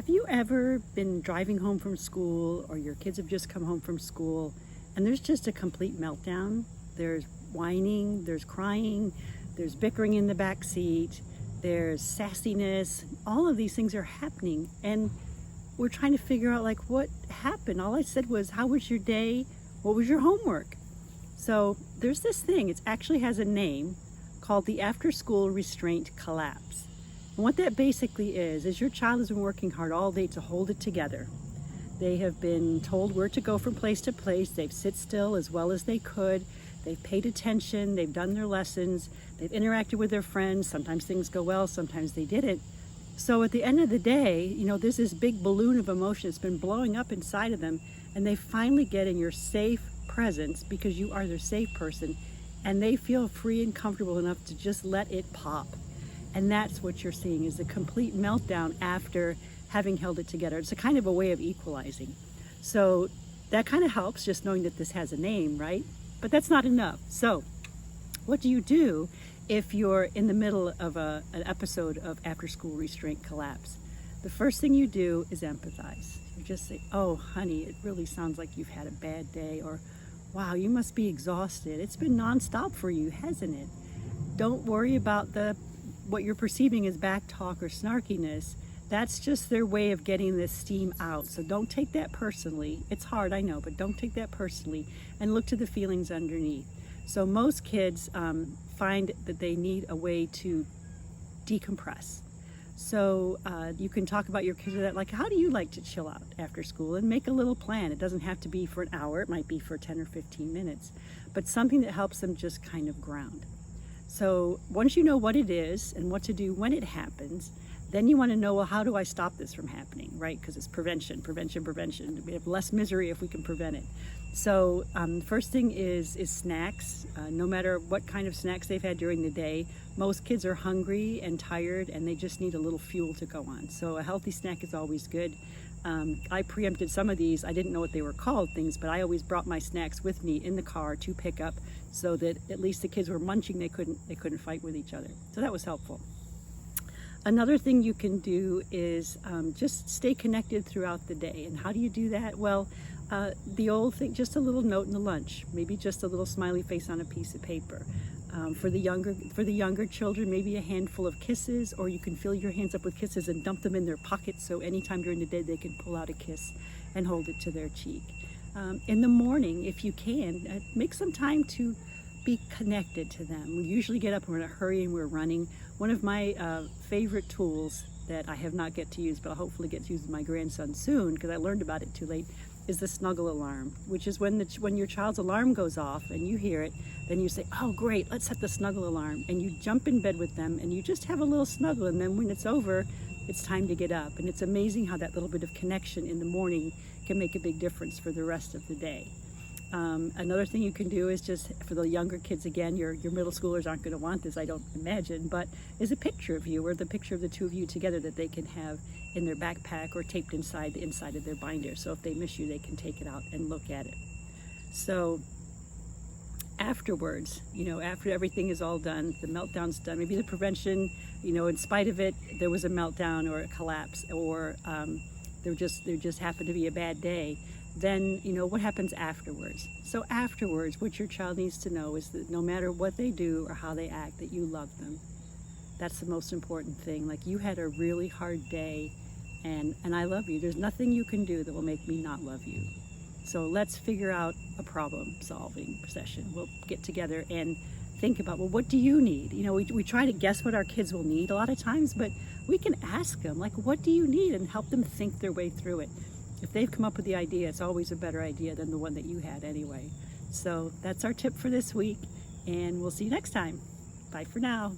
Have you ever been driving home from school, or your kids have just come home from school, and there's just a complete meltdown? There's whining, there's crying, there's bickering in the back seat, there's sassiness. All of these things are happening, and we're trying to figure out like what happened. All I said was, how was your day? What was your homework? So there's this thing, it actually has a name, called the after school restraint collapse. And what that basically is your child has been working hard all day to hold it together. They have been told where to go from place to place. They've sit still as well as they could. They've paid attention. They've done their lessons. They've interacted with their friends. Sometimes things go well, sometimes they didn't. So at the end of the day, there's this big balloon of emotion that's been blowing up inside of them, and they finally get in your safe presence because you are their safe person, and they feel free and comfortable enough to just let it pop. And that's what you're seeing, is a complete meltdown after having held it together. It's a kind of a way of equalizing. So that kind of helps, just knowing that this has a name, right? But that's not enough. So what do you do if you're in the middle of an episode of after school restraint collapse? The first thing you do is empathize. You just say, oh, honey, it really sounds like you've had a bad day, or wow, you must be exhausted. It's been nonstop for you, hasn't it? Don't worry about what you're perceiving as back talk or snarkiness. That's just their way of getting this steam out. So don't take that personally. It's hard, I know, but don't take that personally, and look to the feelings underneath. So most kids find that they need a way to decompress. So you can talk about your kids that, like, how do you like to chill out after school, and make a little plan. It doesn't have to be for an hour. It might be for 10 or 15 minutes, but something that helps them just kind of ground. So once you know what it is and what to do when it happens, then you want to know, well, how do I stop this from happening, right? Because it's prevention. We have less misery if we can prevent it. So first thing is snacks. No matter what kind of snacks they've had during the day, most kids are hungry and tired, and they just need a little fuel to go on. So a healthy snack is always good. I preempted some of these. I didn't know what they were called things, but I always brought my snacks with me in the car to pick up, so that at least the kids were munching. They couldn't fight with each other. So that was helpful. Another thing you can do is just stay connected throughout the day. And how do you do that? Well, the old thing, just a little note in the lunch, maybe just a little smiley face on a piece of paper. For the younger children, maybe a handful of kisses, or you can fill your hands up with kisses and dump them in their pockets, so anytime during the day they can pull out a kiss and hold it to their cheek. In the morning, if you can, make some time to be connected to them. We usually get up, we're in a hurry and we're running. One of my favorite tools that I have not get to use, but I'll hopefully get to use with my grandson soon, because I learned about it too late, is the snuggle alarm, which is when your child's alarm goes off and you hear it, then you say, oh great, let's set the snuggle alarm, and you jump in bed with them and you just have a little snuggle, and then when it's over, it's time to get up. And it's amazing how that little bit of connection in the morning can make a big difference for the rest of the day. Another thing you can do is just, for the younger kids, again, your middle schoolers aren't going to want this, I don't imagine, but is a picture of you, or the picture of the two of you together, that they can have in their backpack or taped inside the inside of their binder. So if they miss you, they can take it out and look at it. So afterwards, after everything is all done, the meltdown's done, maybe the prevention, in spite of it, there was a meltdown or a collapse, or there just happened to be a bad day, then what happens afterwards? So afterwards, what your child needs to know is that no matter what they do or how they act, that you love them. That's the most important thing. Like, you had a really hard day, and I love you. There's nothing you can do that will make me not love you. So let's figure out a problem solving session. We'll get together and think about, well, what do you need? We try to guess what our kids will need a lot of times, but we can ask them, like, what do you need, and help them think their way through it. If they've come up with the idea, it's always a better idea than the one that you had anyway. So that's our tip for this week, and we'll see you next time. Bye for now.